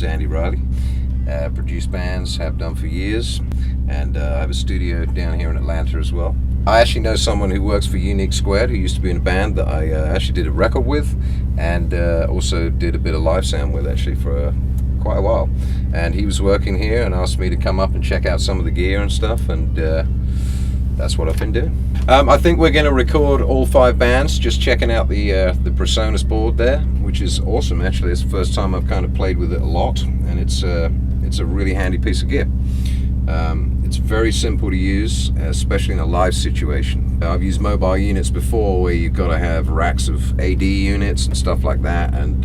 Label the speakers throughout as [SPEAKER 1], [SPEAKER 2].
[SPEAKER 1] name's Andy Reilly. Produce bands, have done for years, and I have a studio down here in Atlanta as well. I actually know someone who works for UniqueSquared, who used to be in a band that I actually did a record with, and also did a bit of live sound with actually for quite a while. And he was working here and asked me to come up and check out some of the gear and stuff, and that's what I've been doing. I think we're going to record all 5 bands, just checking out the PreSonus board there, which is awesome actually. It's the first time I've kind of played with it a lot, and it's a really handy piece of gear. It's very simple to use, especially in a live situation. I've used mobile units before where you've got to have racks of AD units and stuff like that, and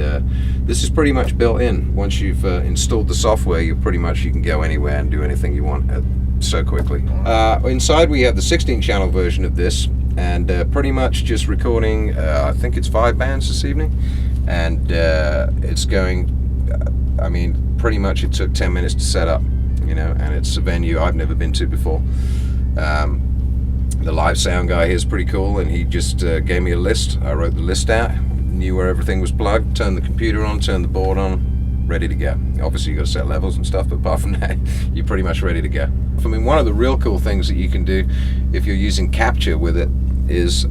[SPEAKER 1] this is pretty much built in. Once you've installed the software, you can go anywhere and do anything you want so quickly. Inside we have the 16-channel version of this, and pretty much just recording, I think it's 5 bands this evening, and it's going, I mean, pretty much it took 10 minutes to set up. You know, and it's a venue I've never been to before. The live sound guy here is pretty cool, and he just gave me a list. I wrote the list out, knew where everything was plugged, turned the computer on, turned the board on, ready to go. Obviously you got to set levels and stuff, but apart from that, you're pretty much ready to go. I mean, one of the real cool things that you can do if you're using capture with it is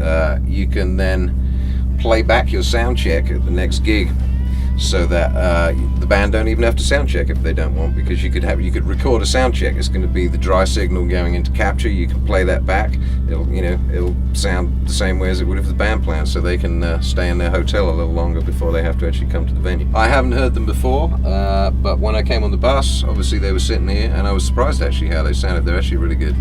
[SPEAKER 1] you can then play back your sound check at the next gig, so that the band don't even have to sound check if they don't want, because you could record a sound check. It's going to be the dry signal going into capture. You can play that back. It'll sound the same way as it would if the band plans, so they can stay in their hotel a little longer before they have to actually come to the venue. I haven't heard them before, but when I came on the bus, obviously they were sitting here, and I was surprised actually how they sounded. They're actually really good.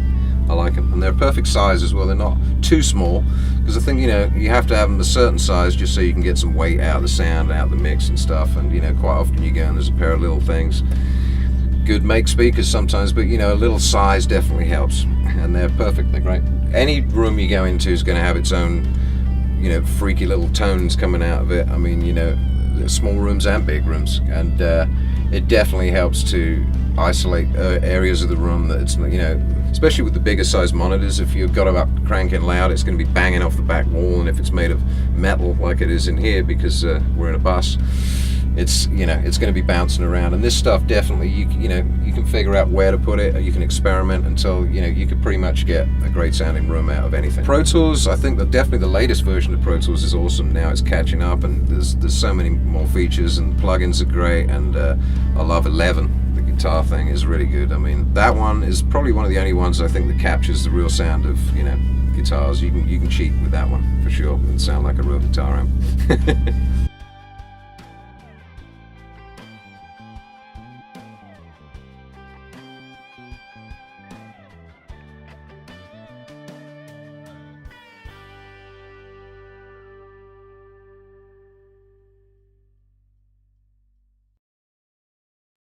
[SPEAKER 1] I like them, and they're a perfect size as well. They're not too small, because I think, you have to have them a certain size just so you can get some weight out of the sound, out of the mix and stuff. And quite often you go and there's a pair of little things. Good make speakers sometimes, but a little size definitely helps, and they're perfect. They're great. Any room you go into is going to have its own freaky little tones coming out of it. I mean, small rooms and big rooms, and it definitely helps to isolate areas of the room that it's especially with the bigger size monitors. If you've got them up cranking loud, it's going to be banging off the back wall, and if it's made of metal like it is in here, because we're in a bus, it's it's going to be bouncing around. And this stuff definitely you can figure out where to put it, or you can experiment until you could pretty much get a great sounding room out of anything. Pro Tools, I think that definitely the latest version of Pro Tools is awesome. Now it's catching up, and there's so many more features, and plugins are great, and I love 11. The guitar thing is really good. I mean, that one is probably one of the only ones I think that captures the real sound of guitars. You can cheat with that one for sure and sound like a real guitar amp.